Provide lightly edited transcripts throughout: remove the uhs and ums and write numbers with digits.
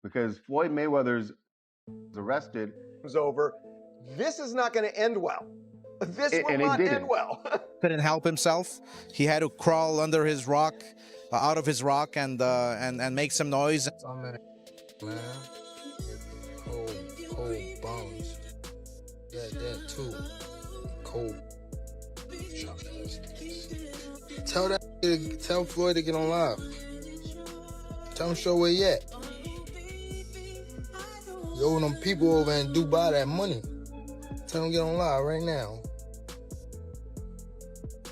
because Floyd Mayweather's arrested. Was over. This is not going to end well. This will not end well. Couldn't help himself. He had to crawl under his rock, out of his rock, and make some noise. Man, cold bones. That too. Cold. Tell Floyd to get on live. Tell him show where he at. Yo, them people over in Dubai that money. Tell him get on live right now.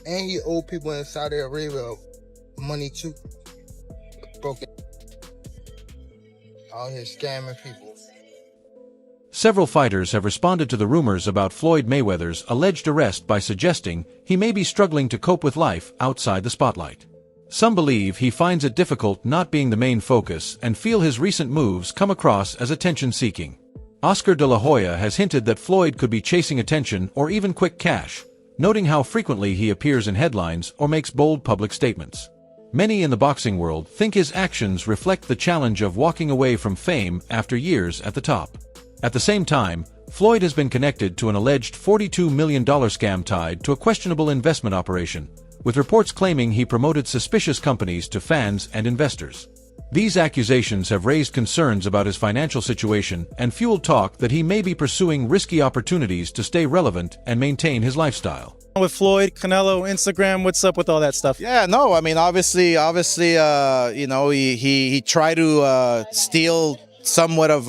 And he owe people in Saudi Arabia money too. Broken. Out here scamming people. Several fighters have responded to the rumors about Floyd Mayweather's alleged arrest by suggesting he may be struggling to cope with life outside the spotlight. Some believe he finds it difficult not being the main focus and feel his recent moves come across as attention-seeking. Oscar de la Hoya has hinted that Floyd could be chasing attention or even quick cash, noting how frequently he appears in headlines or makes bold public statements. Many in the boxing world think his actions reflect the challenge of walking away from fame after years at the top. At the same time, Floyd has been connected to an alleged $42 million scam tied to a questionable investment operation, with reports claiming he promoted suspicious companies to fans and investors. These accusations have raised concerns about his financial situation and fueled talk that he may be pursuing risky opportunities to stay relevant and maintain his lifestyle. With Floyd, Canelo, Instagram, what's up with all that stuff? Yeah, no, I mean, obviously, you know, he tried to steal somewhat of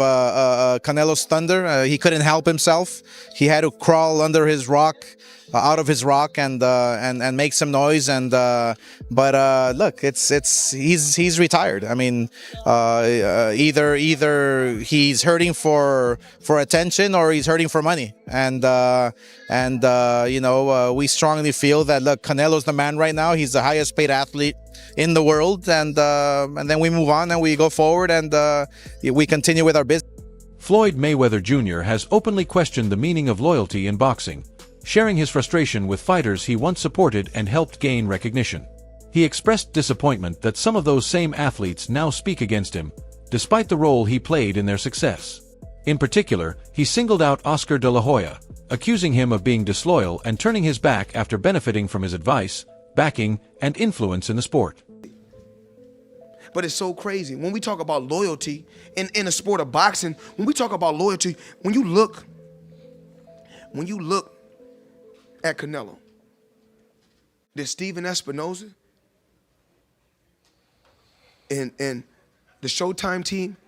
Canelo's thunder. He couldn't help himself. He had to crawl under his rock, out of his rock, and make some noise. But look, he's retired. I mean, either he's hurting for attention or he's hurting for money. And you know, we strongly feel that, look, Canelo's the man right now. He's the highest paid athlete in the world, and then we move on and we go forward and we continue with our business. Floyd Mayweather Jr. has openly questioned the meaning of loyalty in boxing, sharing his frustration with fighters he once supported and helped gain recognition. He expressed disappointment that some of those same athletes now speak against him, despite the role he played in their success. In particular, he singled out Oscar de la Hoya, accusing him of being disloyal and turning his back after benefiting from his advice, backing, and influence in the sport. But it's so crazy. When we talk about loyalty in the sport of boxing, when we talk about loyalty, when you look at Canelo, there's Steven Espinoza and the Showtime team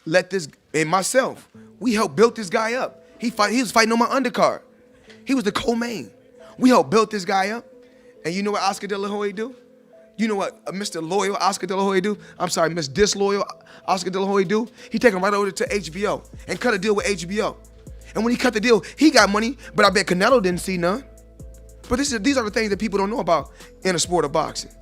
let this, and myself, we helped build this guy up. He was fighting on my undercard. He was the co-main. We helped build this guy up. And you know what Oscar de la Hoya do? You know what Mr. Loyal Oscar de la Hoya do? I'm sorry, Mr. Disloyal Oscar de la Hoya do? He take him right over to HBO and cut a deal with HBO. And when he cut the deal, he got money, but I bet Canelo didn't see none. But these are the things that people don't know about in the sport of boxing.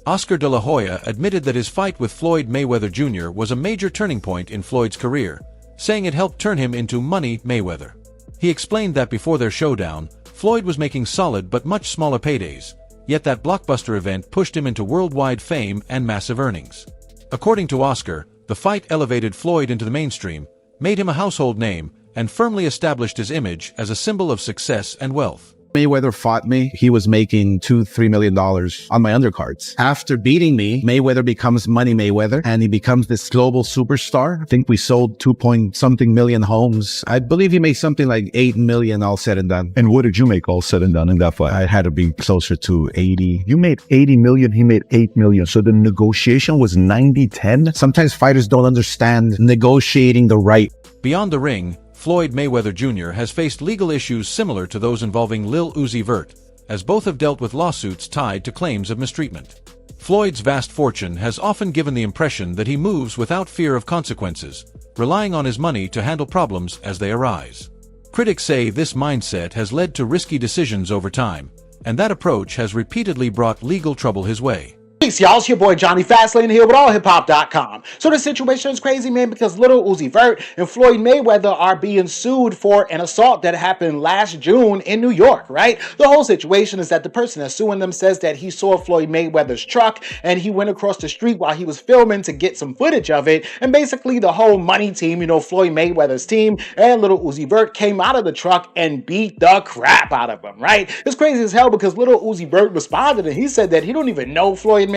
Oscar de la Hoya admitted that his fight with Floyd Mayweather Jr. was a major turning point in Floyd's career, saying it helped turn him into Money Mayweather. He explained that before their showdown, Floyd was making solid but much smaller paydays, yet that blockbuster event pushed him into worldwide fame and massive earnings. According to Oscar, the fight elevated Floyd into the mainstream, made him a household name, and firmly established his image as a symbol of success and wealth. Mayweather fought me. He was making $2-3 million on my undercards. After beating me, Mayweather becomes Money Mayweather, and he becomes this global superstar. I think we sold 2-point-something million homes. I believe he made something like 8 million all said and done. And what did you make all said and done in that fight? I had to be closer to 80. You made 80 million, he made 8 million. So the negotiation was 90-10? Sometimes fighters don't understand negotiating the right. Beyond the ring, Floyd Mayweather Jr. has faced legal issues similar to those involving Lil Uzi Vert, as both have dealt with lawsuits tied to claims of mistreatment. Floyd's vast fortune has often given the impression that he moves without fear of consequences, relying on his money to handle problems as they arise. Critics say this mindset has led to risky decisions over time, and that approach has repeatedly brought legal trouble his way. Peace, y'all. It's your boy Johnny Fastlane here with allhiphop.com. So the situation is crazy, man, because Lil Uzi Vert and Floyd Mayweather are being sued for an assault that happened last June in New York, right? The whole situation is that the person that's suing them says that he saw Floyd Mayweather's truck and he went across the street while he was filming to get some footage of it. And basically the whole money team, Floyd Mayweather's team and Lil Uzi Vert came out of the truck and beat the crap out of him, right? It's crazy as hell because Lil Uzi Vert responded and he said that he don't even know Floyd Mayweather.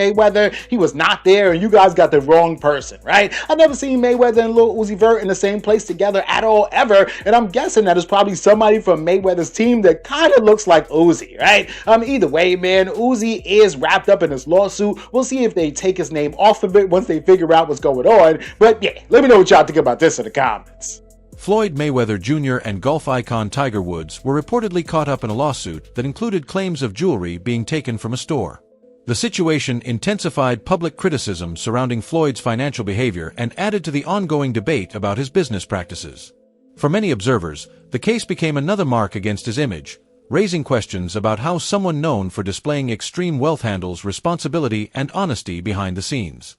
He was not there and you guys got the wrong person, right? I've never seen Mayweather and Lil Uzi Vert in the same place together at all ever, and I'm guessing that it's probably somebody from Mayweather's team that kind of looks like Uzi, right? Either way, man, Uzi is wrapped up in this lawsuit. We'll see if they take his name off of it once they figure out what's going on, but yeah, let me know what y'all think about this in the comments. Floyd Mayweather Jr. and golf icon Tiger Woods were reportedly caught up in a lawsuit that included claims of jewelry being taken from a store. The situation intensified public criticism surrounding Floyd's financial behavior and added to the ongoing debate about his business practices. For many observers, the case became another mark against his image, raising questions about how someone known for displaying extreme wealth handles responsibility and honesty behind the scenes.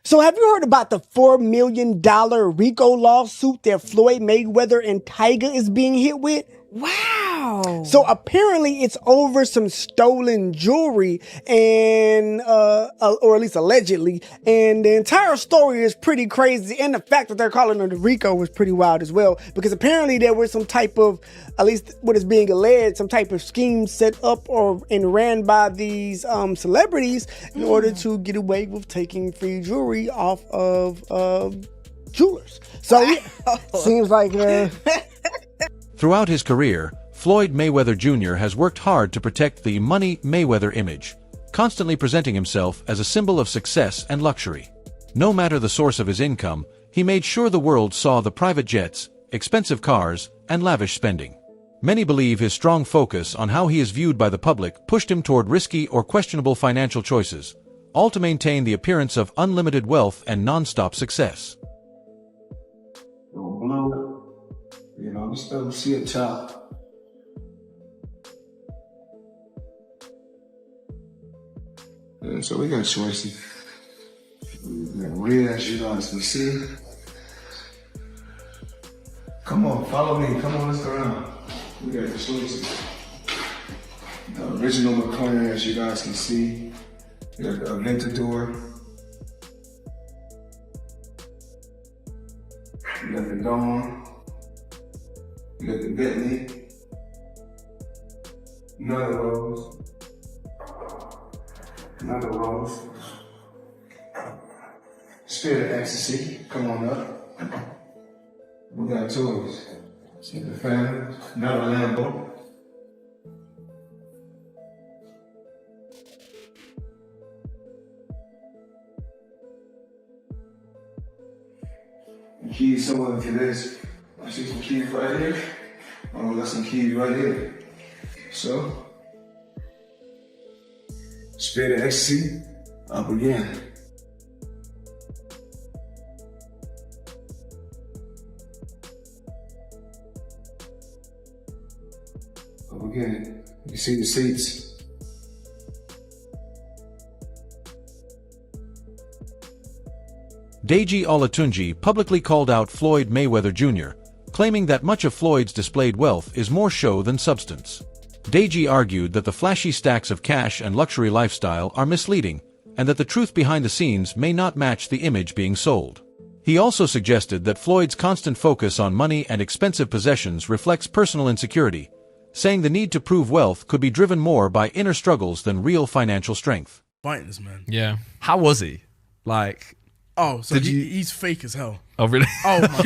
So have you heard about the $4 million RICO lawsuit that Floyd Mayweather and Tiger is being hit with? Wow. So apparently it's over some stolen jewelry and, or at least allegedly. And the entire story is pretty crazy. And the fact that they're calling it RICO was pretty wild as well. Because apparently there was some type of, at least what is being alleged, some type of scheme set up and ran by these celebrities in order to get away with taking free jewelry off of jewelers. So yeah, seems like... Throughout his career, Floyd Mayweather Jr. has worked hard to protect the Money Mayweather image, constantly presenting himself as a symbol of success and luxury. No matter the source of his income, he made sure the world saw the private jets, expensive cars, and lavish spending. Many believe his strong focus on how he is viewed by the public pushed him toward risky or questionable financial choices, all to maintain the appearance of unlimited wealth and non-stop success. You still see a top. And so we got choices. We got red, as you guys can see. Come on, follow me. Come on, let's go around. We got the choices. The original McLaren, as you guys can see. We got the Aventador. We got the Dawn. We got the Bentley, another Rose, Spirit of Ecstasy, come on up. We got toys, see the family, another Lambo. The keys somewhere to this. I see some keys right here. Oh, we got some keys right here. So, Spirit of Ecstasy, up again. Up again. You see the seats. Deji Olatunji publicly called out Floyd Mayweather Jr., claiming that much of Floyd's displayed wealth is more show than substance. Deji argued that the flashy stacks of cash and luxury lifestyle are misleading, and that the truth behind the scenes may not match the image being sold. He also suggested that Floyd's constant focus on money and expensive possessions reflects personal insecurity, saying the need to prove wealth could be driven more by inner struggles than real financial strength. Fighting this man. Yeah. How was he? Like... Oh, so he's fake as hell. Oh, really? Oh, my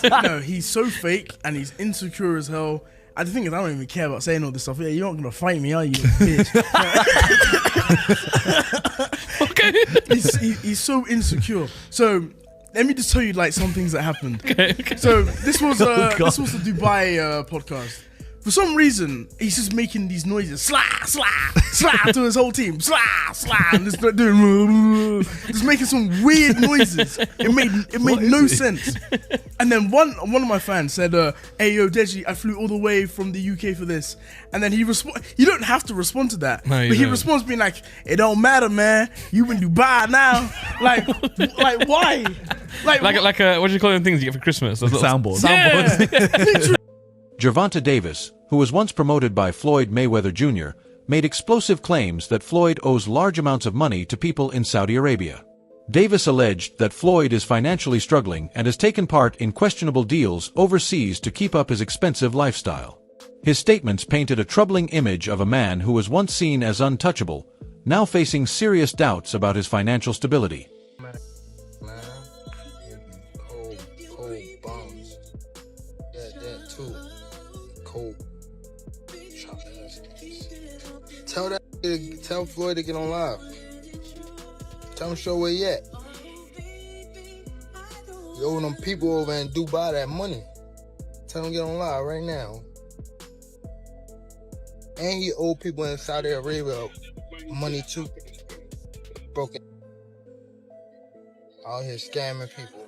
God. He's so fake and he's insecure as hell. And the thing is, I don't even care about saying all this stuff. Yeah, you're not going to fight me, are you, bitch? Okay. He's so insecure. So, let me just tell you, like, some things that happened. Okay. So, this was the Dubai podcast. For some reason, he's just making these noises, slah, slah, slah, to his whole team, slah, slah, and just making some weird noises. It made no sense. And then one of my fans said, "Hey yo, Deji, I flew all the way from the UK for this." And then he you don't have to respond to that, No, you but he don't. responds being like, "It don't matter, man. You in Dubai now." like why? Like what do you call them things you get for Christmas? Those little Soundboards. Yeah. Gervonta Davis, who was once promoted by Floyd Mayweather Jr., made explosive claims that Floyd owes large amounts of money to people in Saudi Arabia. Davis alleged that Floyd is financially struggling and has taken part in questionable deals overseas to keep up his expensive lifestyle. His statements painted a troubling image of a man who was once seen as untouchable, now facing serious doubts about his financial stability. Cold bombs. That too. Cold. Tell Floyd to get on live. Tell him show where he at. You owe them people over in Dubai that money. Tell him get on live right now. And he owe people in Saudi Arabia money too. Broken. Out here scamming people.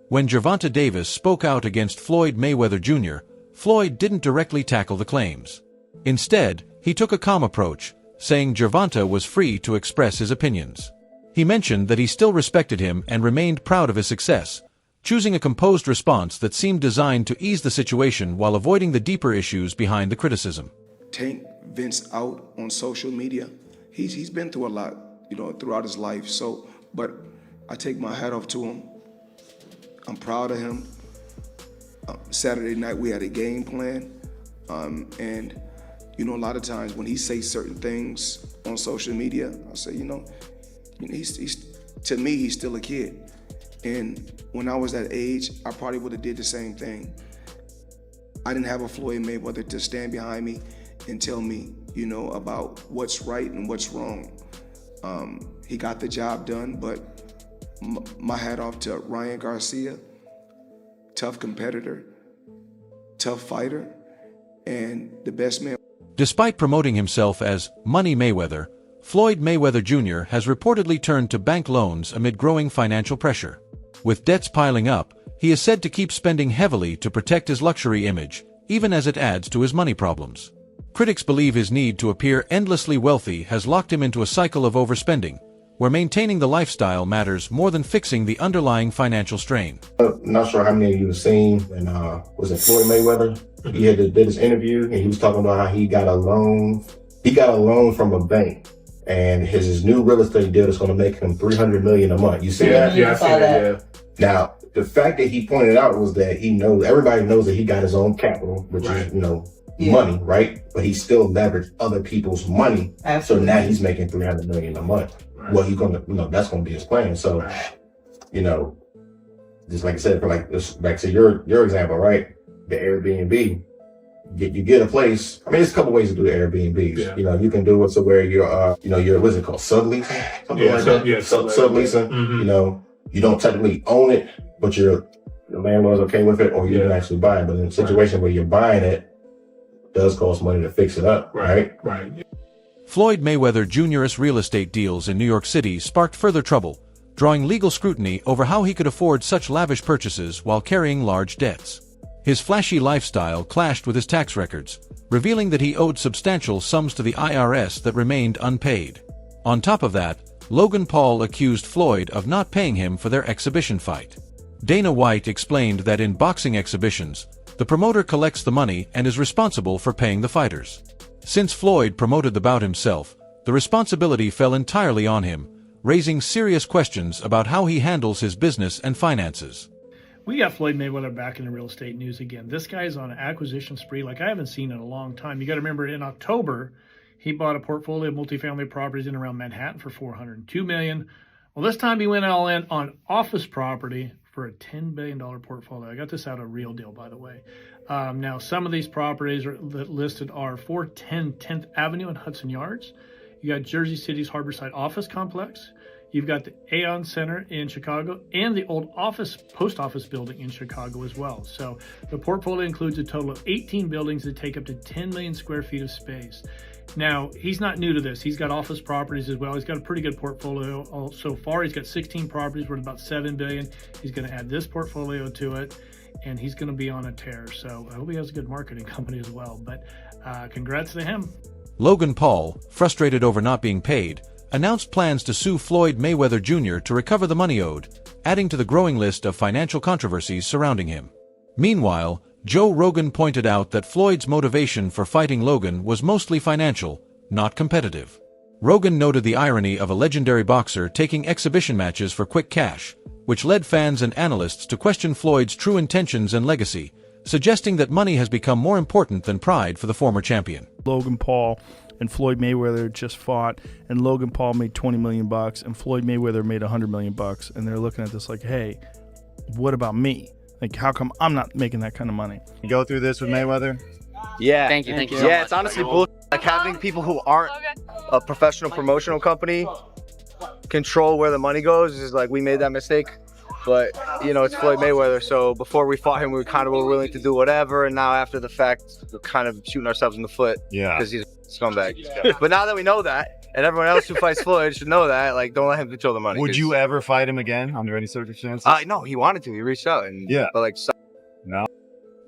When Gervonta Davis spoke out against Floyd Mayweather Jr., Floyd didn't directly tackle the claims. Instead, he took a calm approach, saying Gervonta was free to express his opinions. He mentioned that he still respected him and remained proud of his success, choosing a composed response that seemed designed to ease the situation while avoiding the deeper issues behind the criticism. Tank Vince out on social media. He's been through a lot, throughout his life. But I take my hat off to him. I'm proud of him. Saturday night we had a game plan, and a lot of times when he says certain things on social media, I say, he's to me he's still a kid, and when I was that age, I probably would have did the same thing. I didn't have a Floyd Mayweather to stand behind me and tell me, about what's right and what's wrong. He got the job done, but my hat off to Ryan Garcia, tough competitor, tough fighter, and the best man. Despite promoting himself as Money Mayweather, Floyd Mayweather Jr. has reportedly turned to bank loans amid growing financial pressure. With debts piling up, he is said to keep spending heavily to protect his luxury image, even as it adds to his money problems. Critics believe his need to appear endlessly wealthy has locked him into a cycle of overspending, where maintaining the lifestyle matters more than fixing the underlying financial strain. Not sure how many of you have seen, and was it Floyd Mayweather? He did this interview, and he was talking about how he got a loan. He got a loan from a bank, and his new real estate deal is going to make him $300 million a month. You see that? Yeah, I see that. Yeah. Now, the fact that he pointed out was that everybody knows that he got his own capital, which is money, right? But he still leveraged other people's money. Absolutely. So now he's making $300 million a month. Right. Well, he's gonna, that's gonna be his plan. So, just like I said, back to your example, right? The Airbnb, you get a place. I mean, there's a couple ways to do Airbnbs. Yeah. You can do it to where you're what's it called? Subleasing? Something like that? Yeah, subleasing. Mm-hmm. You don't technically own it, but the landlord's okay with it, or you can actually buy it. But in a situation where you're buying it, does cost money to fix it up, right? Right. Floyd Mayweather Jr.'s real estate deals in New York City sparked further trouble, drawing legal scrutiny over how he could afford such lavish purchases while carrying large debts. His flashy lifestyle clashed with his tax records, revealing that he owed substantial sums to the IRS that remained unpaid. On top of that, Logan Paul accused Floyd of not paying him for their exhibition fight. Dana White explained that in boxing exhibitions, the promoter collects the money and is responsible for paying the fighters. Since Floyd promoted the bout himself, the responsibility fell entirely on him, raising serious questions about how he handles his business and finances. We got Floyd Mayweather back in the real estate news again. This guy's on an acquisition spree like I haven't seen in a long time. You got to remember, in October, he bought a portfolio of multifamily properties in around Manhattan for $402 million. Well, this time he went all in on office property for a $10 billion portfolio. I got this out of Real Deal, by the way. Now, some of these properties listed are 410 10th Avenue and Hudson Yards. You got Jersey City's Harborside Office Complex. You've got the Aon Center in Chicago and the old post office building in Chicago as well. So the portfolio includes a total of 18 buildings that take up to 10 million square feet of space. Now, he's not new to this. He's got office properties as well. He's got a pretty good portfolio so far. He's got 16 properties worth about $7 billion. He's going to add this portfolio to it, and he's going to be on a tear. So I hope he has a good marketing company as well. But congrats to him. Logan Paul, frustrated over not being paid, announced plans to sue Floyd Mayweather Jr. to recover the money owed, adding to the growing list of financial controversies surrounding him. Meanwhile, Joe Rogan pointed out that Floyd's motivation for fighting Logan was mostly financial, not competitive. Rogan noted the irony of a legendary boxer taking exhibition matches for quick cash, which led fans and analysts to question Floyd's true intentions and legacy, suggesting that money has become more important than pride for the former champion. Logan Paul and Floyd Mayweather just fought, and Logan Paul made $20 million, and Floyd Mayweather made $100 million, and they're looking at this like, hey, what about me? Like, how come I'm not making that kind of money? You go through this with Mayweather? Yeah. Thank you so Yeah, much. it's honestly bullshit. Like having people who aren't a professional promotional company control where the money goes is like, we made that mistake. But, you know, it's Floyd Mayweather, so before we fought him, we kind of were willing to do whatever, and now after the fact, we're kind of shooting ourselves in the foot. Yeah. Because he's a scumbag. But now that we know that, and everyone else who fights Floyd should know that, like, don't let him control the money. Would you ever fight him again under any circumstances? No, he wanted to. He reached out. And, yeah. But, like, no.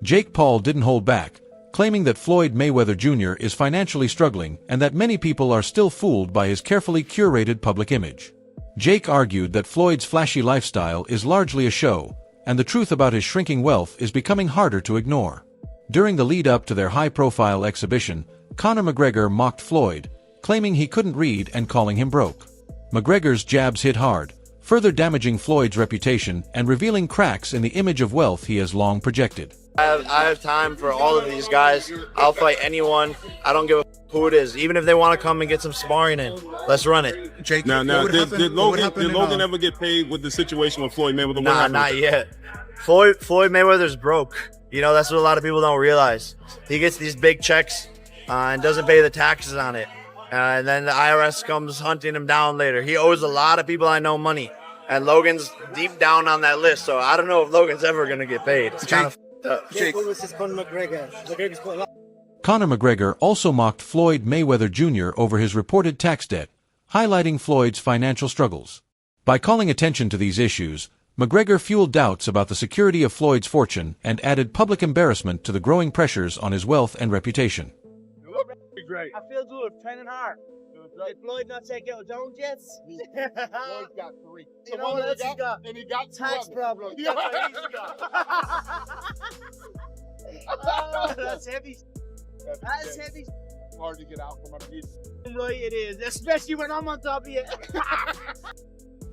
Jake Paul didn't hold back, claiming that Floyd Mayweather Jr. is financially struggling and that many people are still fooled by his carefully curated public image. Jake argued that Floyd's flashy lifestyle is largely a show, and the truth about his shrinking wealth is becoming harder to ignore. During the lead-up to their high-profile exhibition, Conor McGregor mocked Floyd, claiming he couldn't read and calling him broke. McGregor's jabs hit hard, further damaging Floyd's reputation and revealing cracks in the image of wealth he has long projected. I have time for all of these guys. I'll fight anyone. I don't give a who it is. Even if they want to come and get some sparring in, let's run it. Jake, now, did Logan ever get paid with the situation with Floyd Mayweather? Nah, not yet. Floyd Mayweather's broke. You know, that's what a lot of people don't realize. He gets these big checks and doesn't pay the taxes on it. And then the IRS comes hunting him down later. He owes a lot of people I know money. And Logan's deep down on that list, so I don't know if Logan's ever going to get paid. It's kind of Conor McGregor also mocked Floyd Mayweather Jr. over his reported tax debt, highlighting Floyd's financial struggles. By calling attention to these issues, McGregor fueled doubts about the security of Floyd's fortune and added public embarrassment to the growing pressures on his wealth and reputation. Great. I feel good, training hard. Did Floyd not take out his own jets? Floyd's got 3. You know what else he got? And he got tax problems. That's what he's got. Oh, that's heavy. That's heavy. Hard to get out from underneath. Right, it is, especially when I'm on top of you.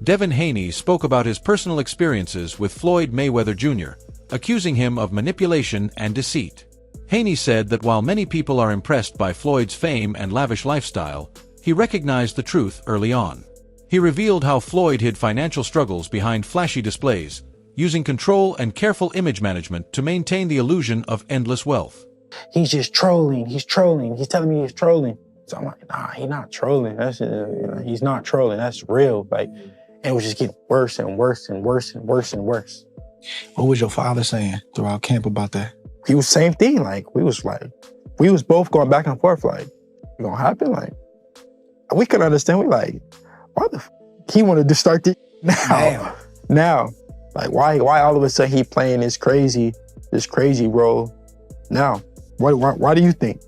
Devin Haney spoke about his personal experiences with Floyd Mayweather Jr., accusing him of manipulation and deceit. Haney said that while many people are impressed by Floyd's fame and lavish lifestyle, he recognized the truth early on. He revealed how Floyd hid financial struggles behind flashy displays, using control and careful image management to maintain the illusion of endless wealth. He's just trolling. He's trolling. He's telling me he's trolling. So I'm like, nah, he's not trolling. He's not trolling. That's real. Like, and it was just getting worse and worse and worse and worse and worse. What was your father saying throughout camp about that? He was same thing. Like, we was both going back and forth. Like, it gonna happen? Like, we couldn't understand. We like, why the he wanted to start this now? Now, like, why all of a sudden he playing this crazy role now? Why do you think?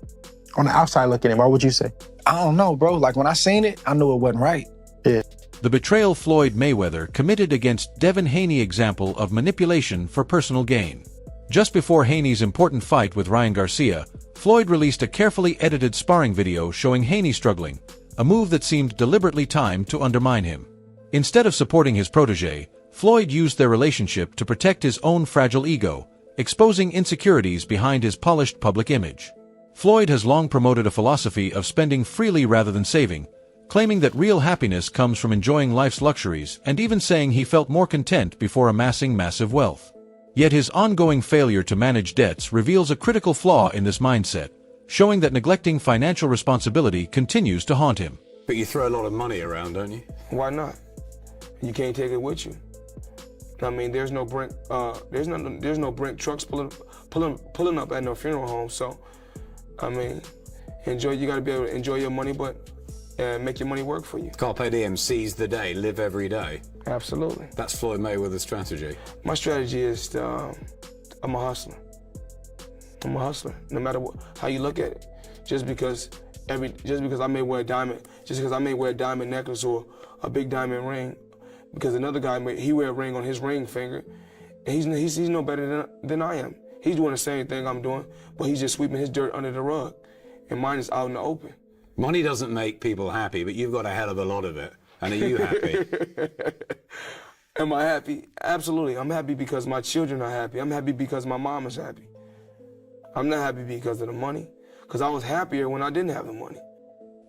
On the outside looking in, why would you say? I don't know, bro. Like, when I seen it, I knew it wasn't right. Yeah. The betrayal Floyd Mayweather committed against Devin Haney example of manipulation for personal gain. Just before Haney's important fight with Ryan Garcia, Floyd released a carefully edited sparring video showing Haney struggling, a move that seemed deliberately timed to undermine him. Instead of supporting his protege, Floyd used their relationship to protect his own fragile ego, exposing insecurities behind his polished public image. Floyd has long promoted a philosophy of spending freely rather than saving, claiming that real happiness comes from enjoying life's luxuries and even saying he felt more content before amassing massive wealth. Yet his ongoing failure to manage debts reveals a critical flaw in this mindset, showing that neglecting financial responsibility continues to haunt him. But you throw a lot of money around, don't you? Why not? You can't take it with you. I mean, there's no Brent trucks pulling up at no funeral home. So, I mean, you gotta be able to enjoy your money, but make your money work for you. Carpe diem, seize the day, live every day. Absolutely. That's Floyd Mayweather's strategy. My strategy is I'm a hustler. I'm a hustler, no matter how you look at it. Just because I may wear a diamond necklace or a big diamond ring, because another guy he wear a ring on his ring finger, and he's no better than I am. He's doing the same thing I'm doing, but he's just sweeping his dirt under the rug, and mine is out in the open. Money doesn't make people happy, but you've got a hell of a lot of it. And are you happy? Am I happy? Absolutely. I'm happy because my children are happy. I'm happy because my mom is happy. I'm not happy because of the money, because I was happier when I didn't have the money.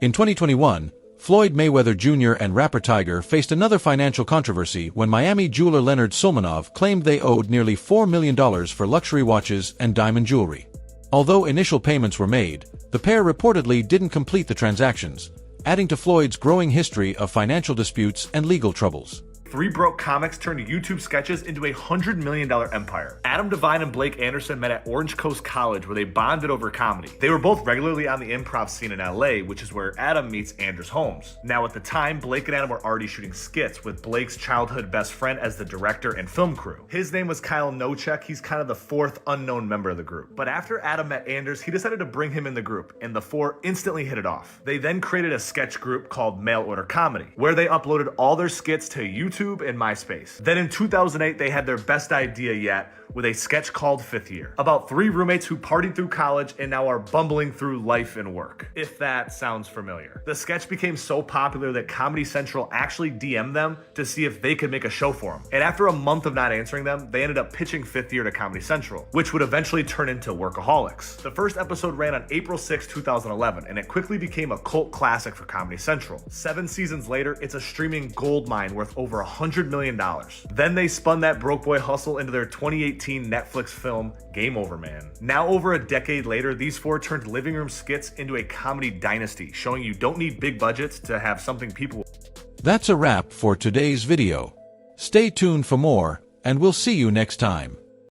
In 2021, Floyd Mayweather Jr. and rapper Tiger faced another financial controversy when Miami jeweler Leonard Sulmanov claimed they owed nearly $4 million for luxury watches and diamond jewelry. Although initial payments were made, the pair reportedly didn't complete the transactions, adding to Floyd's growing history of financial disputes and legal troubles. Three broke comics turned YouTube sketches into a $100 million empire. Adam Devine and Blake Anderson met at Orange Coast College, where they bonded over comedy. They were both regularly on the improv scene in LA, which is where Adam meets Anders Holmes. Now at the time, Blake and Adam were already shooting skits, with Blake's childhood best friend as the director and film crew. His name was Kyle Nocheck. He's kind of the fourth unknown member of the group. But after Adam met Anders, he decided to bring him in the group, and the four instantly hit it off. They then created a sketch group called Mail Order Comedy, where they uploaded all their skits to YouTube and MySpace. Then in 2008, they had their best idea yet, with a sketch called Fifth Year, about three roommates who partied through college and now are bumbling through life and work, if that sounds familiar. The sketch became so popular that Comedy Central actually DM'd them to see if they could make a show for them. And after a month of not answering them, they ended up pitching Fifth Year to Comedy Central, which would eventually turn into Workaholics. The first episode ran on April 6, 2011, and it quickly became a cult classic for Comedy Central. 7 seasons later, it's a streaming goldmine worth over $100 million. Then they spun that broke boy hustle into their 2018 Netflix film, Game Over Man. Now over a decade later, these four turned living room skits into a comedy dynasty, showing you don't need big budgets to have something people... That's a wrap for today's video. Stay tuned for more, and we'll see you next time.